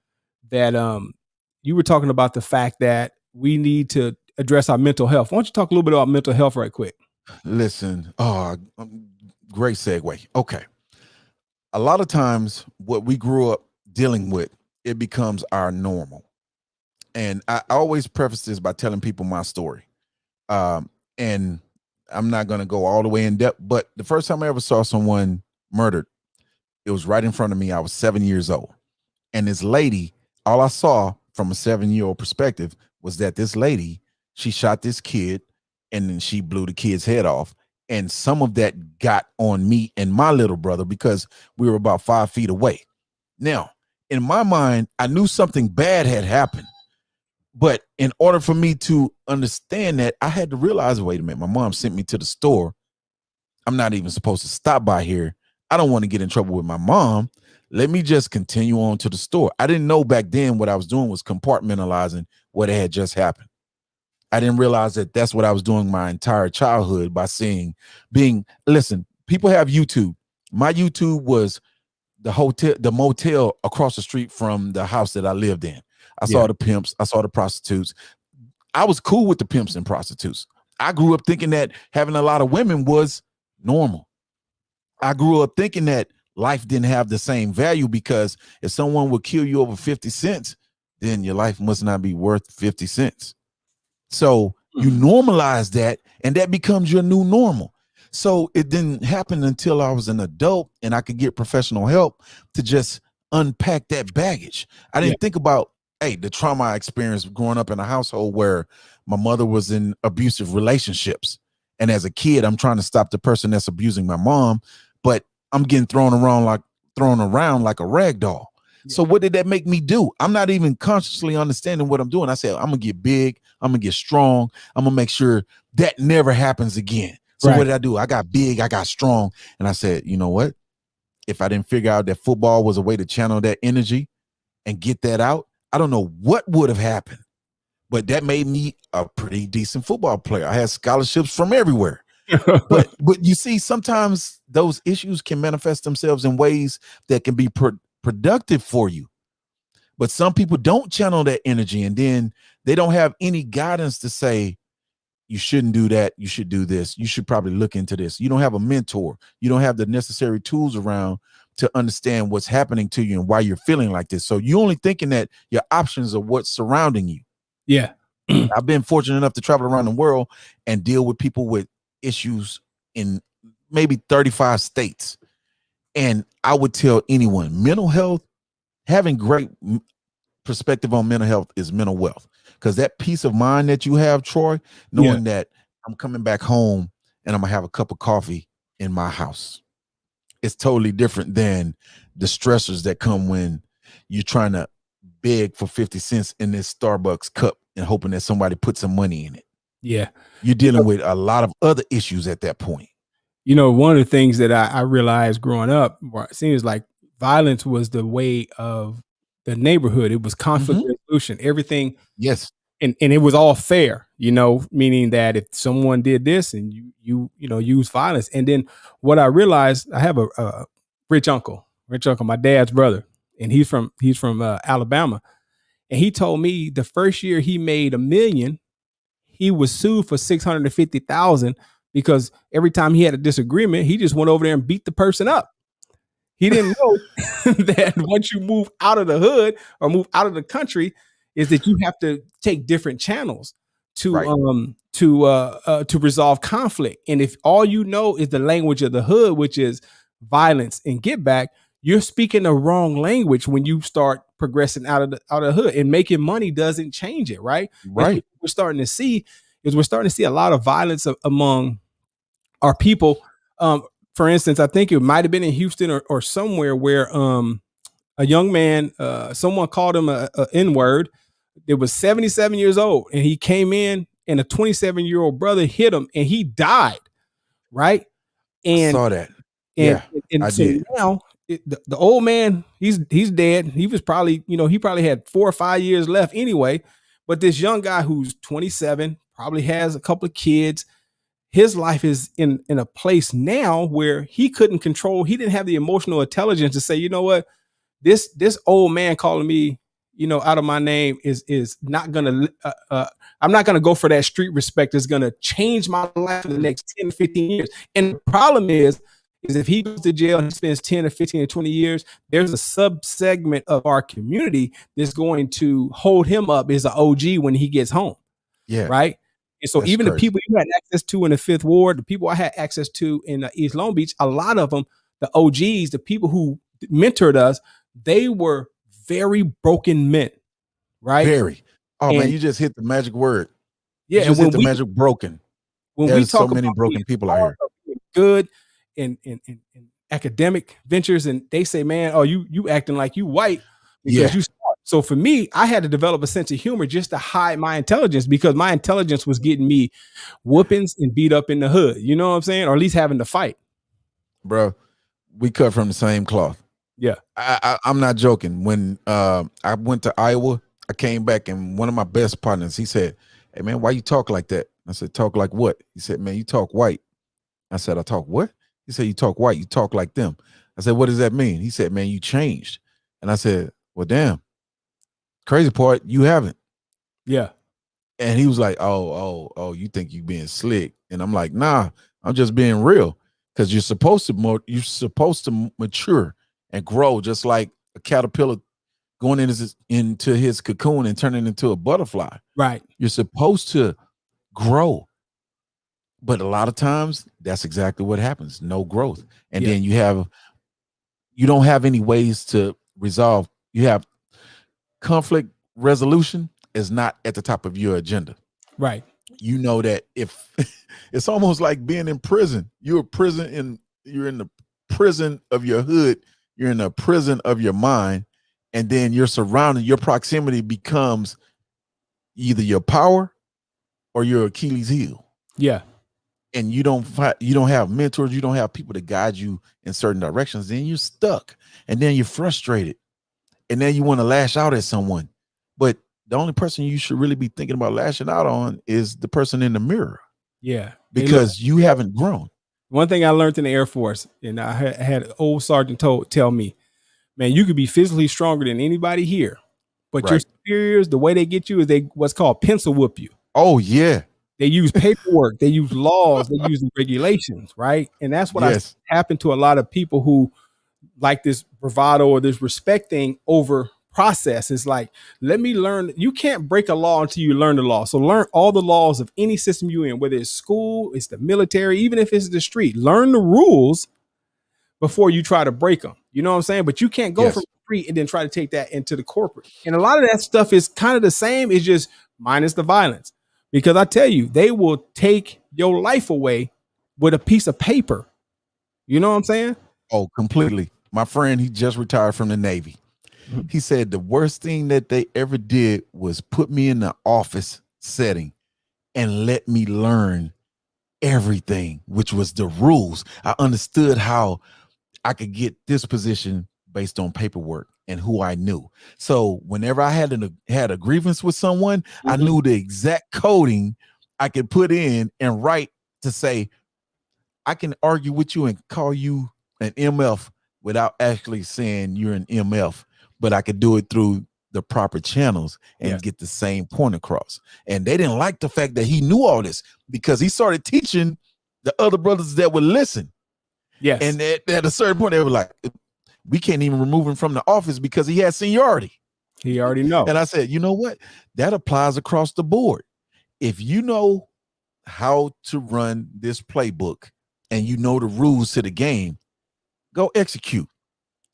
we need to address our mental health. Why don't you talk a little bit about mental health right quick? Listen, great segue. Okay. A lot of times what we grew up dealing with, it becomes our normal. And I always preface this by telling people my story. And I'm not going to go all the way in depth, but the first time I ever saw someone murdered, it was right in front of me. I was 7 years old. And this lady, all I saw from a 7-year-old perspective was that this lady, she shot this kid and then she blew the kid's head off. And some of that got on me and my little brother because we were about 5 feet away. Now, in my mind, I knew something bad had happened. But in order for me to understand that, I had to realize, wait a minute, my mom sent me to the store. I'm not even supposed to stop by here. I don't want to get in trouble with my mom. Let me just continue on to the store. I didn't know back then what I was doing was compartmentalizing what had just happened. I didn't realize that that's what I was doing my entire childhood by listen, people have YouTube. My YouTube was the motel across the street from the house that I lived in. I saw the pimps. I saw the prostitutes. I was cool with the pimps and prostitutes. I grew up thinking that having a lot of women was normal. I grew up thinking that life didn't have the same value because if someone would kill you over 50 cents, then your life must not be worth 50 cents. So you normalize that and that becomes your new normal. So it didn't happen until I was an adult and I could get professional help to just unpack that baggage. I didn't think about, the trauma I experienced growing up in a household where my mother was in abusive relationships. And as a kid, I'm trying to stop the person that's abusing my mom, but I'm getting thrown around like a rag doll. So what did that make me do? I'm not even consciously understanding what I'm doing. I said, I'm going to get big. I'm going to get strong. I'm going to make sure that never happens again. So what did I do? I got big. I got strong. And I said, you know what? If I didn't figure out that football was a way to channel that energy and get that out, I don't know what would have happened. But that made me a pretty decent football player. I had scholarships from everywhere. but you see, sometimes those issues can manifest themselves in ways that can be productive for you. But some people don't channel that energy, and then they don't have any guidance to say, you shouldn't do that. You should do this. You should probably look into this. You don't have a mentor. You don't have the necessary tools around to understand what's happening to you and why you're feeling like this. So you're only thinking that your options are what's surrounding you. Yeah. I've been fortunate enough to travel around the world and deal with people with issues in maybe 35 states. And I would tell anyone, mental health, having great perspective on mental health is mental wealth. Because that peace of mind that you have, Troy, knowing that I'm coming back home and I'm gonna have a cup of coffee in my house. It's totally different than the stressors that come when you're trying to beg for 50 cents in this Starbucks cup and hoping that somebody puts some money in it. Yeah. You're dealing with a lot of other issues at that point. You know, one of the things that I realized growing up, it seems like violence was the way of the neighborhood. It was conflict resolution, everything. Yes. And it was all fair, you know, meaning that if someone did this and you use violence. And then what I realized, I have a rich uncle, my dad's brother, and he's from Alabama. And he told me the first year he made $1 million, he was sued for $650,000 because every time he had a disagreement, he just went over there and beat the person up. He didn't know that once you move out of the hood or move out of the country, is that you have to take different channels to resolve conflict. And if all you know is the language of the hood, which is violence and get back, you're speaking the wrong language when you start progressing out of the hood, and making money doesn't change it, right? Right. We're starting to see a lot of violence among our people. For instance, I think it might have been in Houston or somewhere where a young man, someone called him a N-word. It was 77 years old, and he came in, and a 27-year-old brother hit him, and he died. Right. And I saw that. And I did. Now the old man, he's dead. He was probably, he probably had 4 or 5 years left anyway. But this young guy who's 27, probably has a couple of kids. His life is in a place now where he couldn't control. He didn't have the emotional intelligence to say, you know what, this old man calling me, out of my name is not gonna. I'm not gonna go for that street respect. It's gonna change my life for the next 10, 15 years. And the problem is if he goes to jail and he spends 10 or 15 or 20 years, there's a sub-segment of our community that's going to hold him up as an OG when he gets home. Yeah. Right. And so even the people you had access to in the Fifth Ward, the people I had access to in East Long Beach, a lot of them, the OGs, the people who mentored us, they were very broken men. Right. Very. Oh, man, you just hit the magic word. Yeah. You just hit the magic broken. When There's we talk so many about broken people out here. Good in academic ventures, and they say, man, oh, you acting like you white because you smart. So for me, I had to develop a sense of humor just to hide my intelligence, because my intelligence was getting me whoopings and beat up in the hood. You know what I'm saying? Or at least having to fight. Bro, we cut from the same cloth. Yeah. I'm not joking. When I went to Iowa, I came back, and one of my best partners, he said, hey, man, why you talk like that? I said, talk like what? He said, man, you talk white. I said, I talk what? He said, you talk white, you talk like them. I said, what does that mean? He said, man, you changed. And I said, well, damn. Crazy part, you haven't. Yeah. And he was like, oh, you think you being slick. And I'm like, nah, I'm just being real. Because you're supposed to mature and grow, just like a caterpillar going into his cocoon and turning into a butterfly. Right. You're supposed to grow. But a lot of times that's exactly what happens. No growth. And then you don't have any ways to resolve. You have conflict resolution is not at the top of your agenda. Right. You know that if it's almost like being in prison, you're in the prison of your hood, you're in the prison of your mind, and then you're surrounded, your proximity becomes either your power or your Achilles heel. Yeah. And you don't have mentors, you don't have people to guide you in certain directions, then you're stuck, and then you're frustrated, and then you want to lash out at someone. But the only person you should really be thinking about lashing out on is the person in the mirror. Yeah. Because you haven't grown. One thing I learned in the Air Force, and I had an old sergeant tell me, man, you could be physically stronger than anybody here, but your superiors, the way they get you is they what's called pencil whoop you. Oh, yeah. They use paperwork, they use laws, they use regulations, right? And that's what I happened to a lot of people who like this bravado or this respect thing over process. It's like, let me learn. You can't break a law until you learn the law. So learn all the laws of any system you're in, whether it's school, it's the military, even if it's the street. Learn the rules before you try to break them. You know what I'm saying? But you can't go from the street and then try to take that into the corporate. And a lot of that stuff is kind of the same. It's just minus the violence. Because I tell you, they will take your life away with a piece of paper. You know what I'm saying? Oh, completely. My friend, he just retired from the Navy. He said the worst thing that they ever did was put me in the office setting and let me learn everything, which was the rules. I understood how I could get this position based on paperwork and who I knew. So whenever I had a grievance with someone, I knew the exact coding I could put in and write to say, I can argue with you and call you an MF without actually saying you're an MF, but I could do it through the proper channels and get the same point across. And they didn't like the fact that he knew all this, because he started teaching the other brothers that would listen. Yes. And at a certain point, they were like, we can't even remove him from the office because he has seniority. He already knows. And I said, you know what? That applies across the board. If you know how to run this playbook and you know the rules to the game, go execute.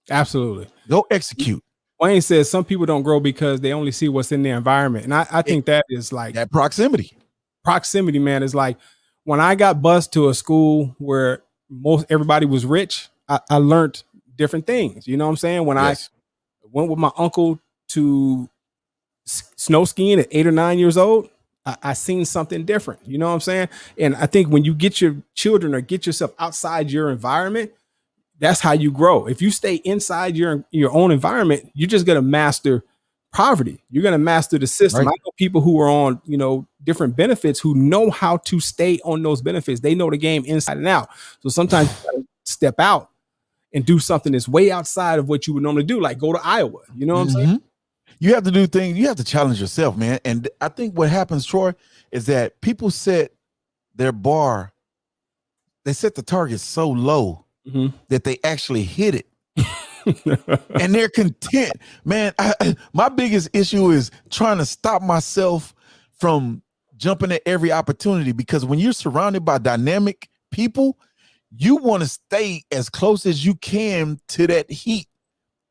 Absolutely. Go execute. Wayne says some people don't grow because they only see what's in their environment. And I think that is like that proximity. Proximity, man, is like when I got bused to a school where everybody was rich, I learned different things. You know what I'm saying? When I went with my uncle to snow skiing at 8 or 9 years old, I seen something different. You know what I'm saying? And I think when you get your children or get yourself outside your environment, that's how you grow. If you stay inside your own environment, you're just going to master poverty. You're going to master the system. Right. I know people who are on, different benefits who know how to stay on those benefits. They know the game inside and out. So sometimes you gotta step out and do something that's way outside of what you would normally do, like go to Iowa. You know what I'm saying? You have to do things. You have to challenge yourself, man. And I think what happens, Troy, is that people set their bar. They set the target so low that they actually hit it. And they're content, man. My biggest issue is trying to stop myself from jumping at every opportunity, because when you're surrounded by dynamic people, you want to stay as close as you can to that heat.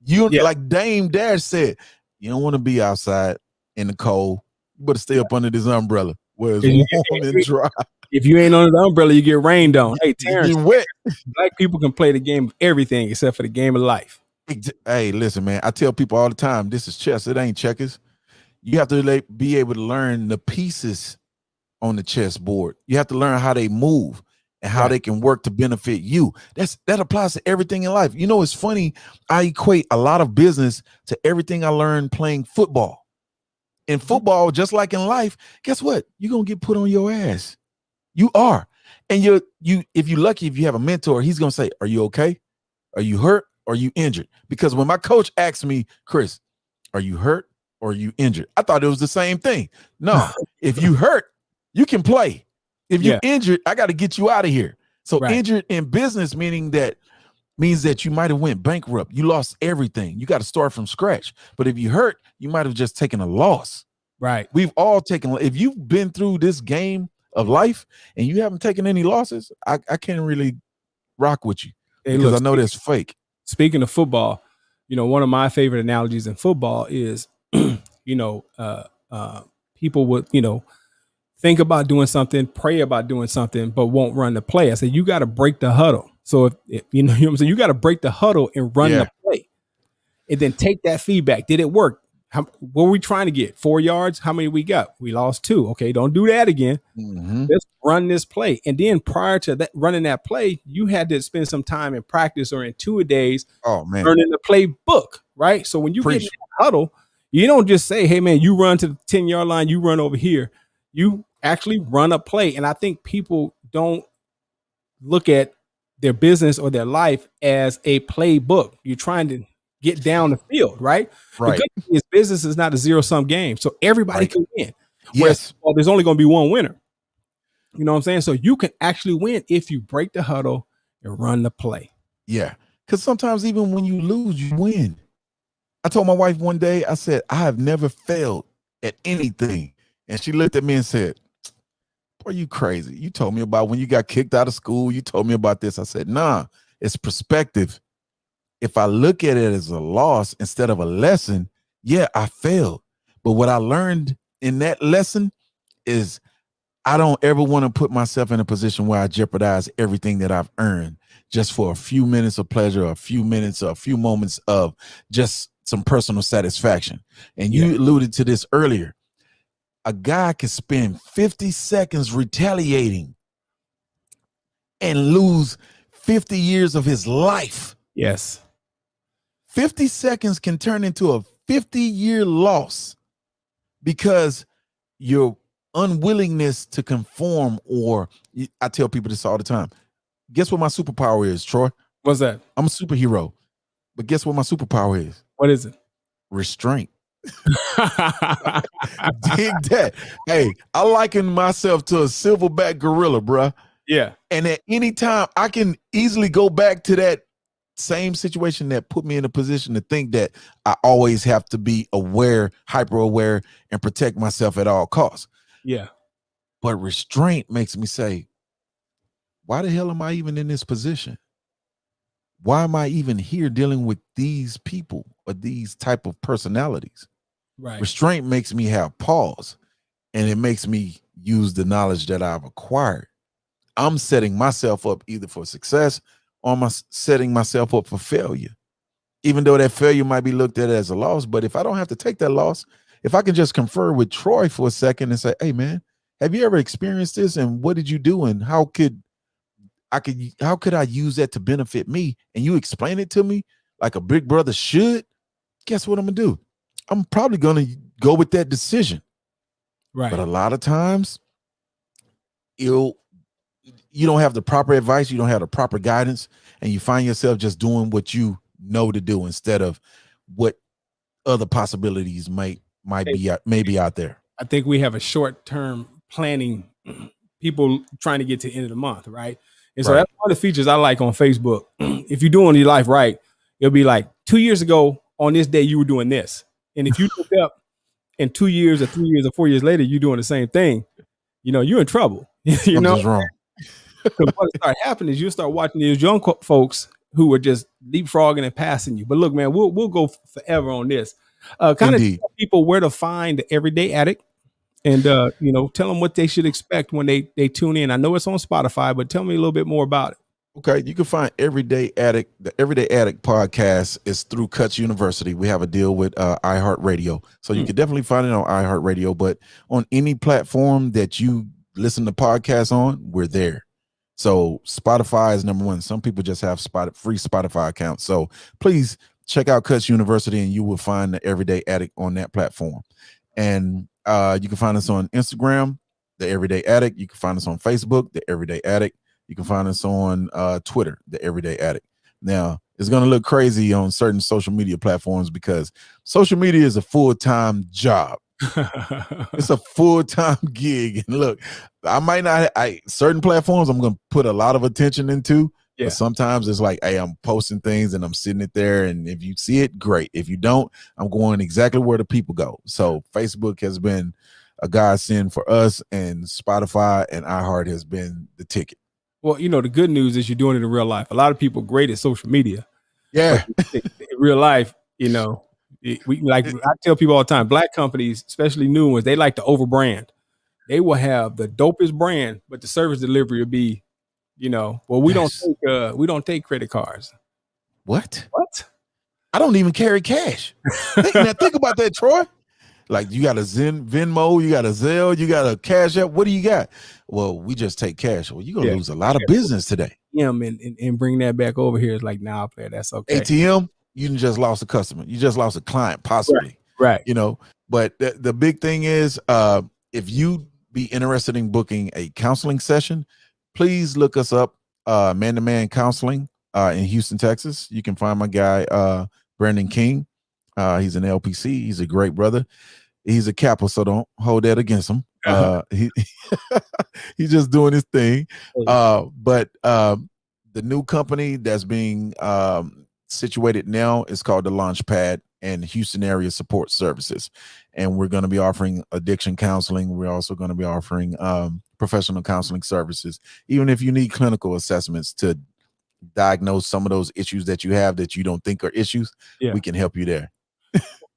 Like Dame Dash said, you don't want to be outside in the cold. You better stay up under this umbrella where it's warm and dry. If you ain't under the umbrella, you get rained on. Hey, Terrence, wet. Black people can play the game of everything except for the game of life. Hey, listen, man. I tell people all the time, this is chess. It ain't checkers. You have to be able to learn the pieces on the chessboard. You have to learn how they move and how they can work to benefit you. That applies to everything in life. It's funny. I equate a lot of business to everything I learned playing football. In football, just like in life, guess what? You're gonna get put on your ass. You are. And if you're lucky, if you have a mentor, he's gonna say, are you okay? Are you hurt? Or are you injured? Because when my coach asked me, Chris, are you hurt or are you injured? I thought it was the same thing. No, if you hurt, you can play. If you're injured, I got to get you out of here. So injured in business means that you might have went bankrupt. You lost everything. You got to start from scratch. But if you hurt, you might have just taken a loss. Right. We've all taken. If you've been through this game of life and you haven't taken any losses, I can't really rock with you because I know that's fake. Speaking of football, one of my favorite analogies in football is, people would, think about doing something, pray about doing something, but won't run the play. I said, you got to break the huddle. So if you know what I'm saying, you got to break the huddle and run the play, and then take that feedback. Did it work? What were we trying to get? 4 yards? How many we got? We lost 2. Okay, don't do that again. Let's run this play. And then prior to that, running that play, you had to spend some time in practice or in 2 days learning the playbook, right? So when you get in that huddle, you don't just say, hey, man, you run to the 10-yard line, you run over here. You actually run a play. And I think people don't look at their business or their life as a playbook. You're trying to get down the field, right? Right. The good thing is business is not a zero-sum game, so everybody can win. Yes. Well, there's only going to be one winner. You know what I'm saying? So you can actually win if you break the huddle and run the play. Yeah, because sometimes even when you lose, you win. I told my wife one day, I said, I have never failed at anything. And she looked at me and said, "Boy, you crazy. You told me about when you got kicked out of school. You told me about this." I said, "Nah, it's perspective. If I look at it as a loss instead of a lesson, yeah, I failed. But what I learned in that lesson is I don't ever want to put myself in a position where I jeopardize everything that I've earned just for a few minutes of pleasure, a few minutes, or a few moments of just some personal satisfaction." And you alluded to this earlier. A guy can spend 50 seconds retaliating and lose 50 years of his life. Yes. 50 seconds can turn into a 50-year loss because your unwillingness to conform, or I tell people this all the time. Guess what my superpower is, Troy? What's that? I'm a superhero. But guess what my superpower is? What is it? Restraint. Dig that. Hey, I liken myself to a silverback gorilla, bruh. Yeah. And at any time, I can easily go back to that same situation that put me in a position to think that I always have to be aware, hyper aware, and protect myself at all costs. Yeah. But restraint makes me say, why the hell am I even in this position? Why am I even here dealing with these people or these type of personalities? Right. Restraint makes me have pause, and it makes me use the knowledge that I've acquired. I'm setting myself up either for success or am I setting myself up for failure? Even though that failure might be looked at as a loss, but if I don't have to take that loss, if I can just confer with Troy for a second and say, "Hey man, have you ever experienced this? And what did you do? And how could I use that to benefit me?" And you explain it to me like a big brother should. Guess what I'm gonna do? I'm probably gonna go with that decision. Right. But a lot of times, you don't have the proper advice, you don't have the proper guidance, and you find yourself just doing what you know to do instead of what other possibilities might be out there. I think we have a short-term planning, people trying to get to the end of the month, right? And so that's one of the features I like on Facebook. If you're doing your life right, it'll be like 2 years ago on this day you were doing this. And if you look up in 2 years or 3 years or 4 years later, you're doing the same thing, you're in trouble. Something's wrong. Because what start happening is you start watching these young folks who are just leapfrogging and passing you. But look, man, we'll go forever on this. Kind of tell people where to find the Everyday Addict, and tell them what they should expect when they tune in. I know it's on Spotify, but tell me a little bit more about it. Okay, you can find Everyday Addict. The Everyday Addict podcast is through Cuts University. We have a deal with iHeartRadio, so you can definitely find it on iHeartRadio. But on any platform that you listen to podcasts on, we're there. So Spotify is number one. Some people just have free Spotify accounts. So please check out Cuts University, and you will find the Everyday Addict on that platform. And you can find us on Instagram, the Everyday Addict. You can find us on Facebook, the Everyday Addict. You can find us on Twitter, the Everyday Addict. Now, it's going to look crazy on certain social media platforms because social media is a full-time job. It's a full-time gig. And look, I might not, certain platforms I'm going to put a lot of attention into, but sometimes it's like, hey, I'm posting things and I'm sitting it there. And if you see it, great. If you don't, I'm going exactly where the people go. So Facebook has been a godsend for us, and Spotify and iHeart has been the ticket. Well, the good news is you're doing it in real life. A lot of people are great at social media. Yeah. In real life, I tell people all the time, black companies, especially new ones, they like to overbrand. They will have the dopest brand, but the service delivery will be, we don't take credit cards. What? I don't even carry cash. Think about that, Troy. Like, you got a Venmo, you got a Zelle, you got a Cash App. What do you got? Well, we just take cash. Well, you're gonna lose a lot of business today. And bring that back over here is like, nah, player, that's okay. ATM, you just lost a customer. You just lost a client, possibly. Right. But the big thing is, if you be interested in booking a counseling session, please look us up, Man-to-Man Counseling in Houston, Texas. You can find my guy, Brandon King. He's an LPC. He's a great brother. He's a Kappa, so don't hold that against him. He's just doing his thing. But the new company that's being situated now is called the Launchpad. and Houston area support services. And we're going to be offering addiction counseling. We're also going to be offering professional counseling services, even if you need clinical assessments to diagnose some of those issues that you have that you don't think are issues. We can help you there.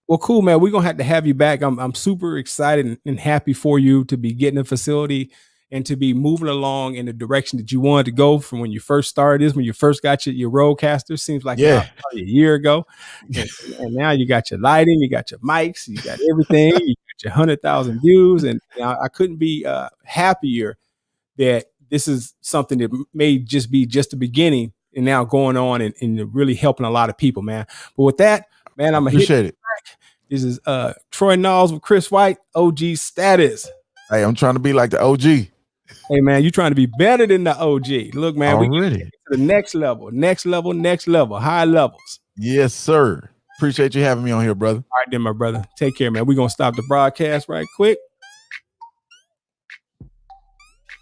Well, cool, man. We're going to have you back. I'm super excited and happy for you to be getting a facility and to be moving along in the direction that you wanted to go from when you first started this, when you first got your roadcaster. Seems like about probably a year ago. And now you got your lighting, you got your mics, you got everything, you got your 100,000 views. And I couldn't be happier that this is something that may just be just the beginning and now going on and really helping a lot of people, man. But with that, man, I'm going to appreciate it. This is Troy Knowles with Chris White, OG status. Hey, I'm trying to be like the OG. Hey, man, you trying to be better than the OG. Look, man, we get to the next level, high levels. Yes, sir. Appreciate you having me on here, brother. All right, then, my brother. Take care, man. We're going to stop the broadcast right quick.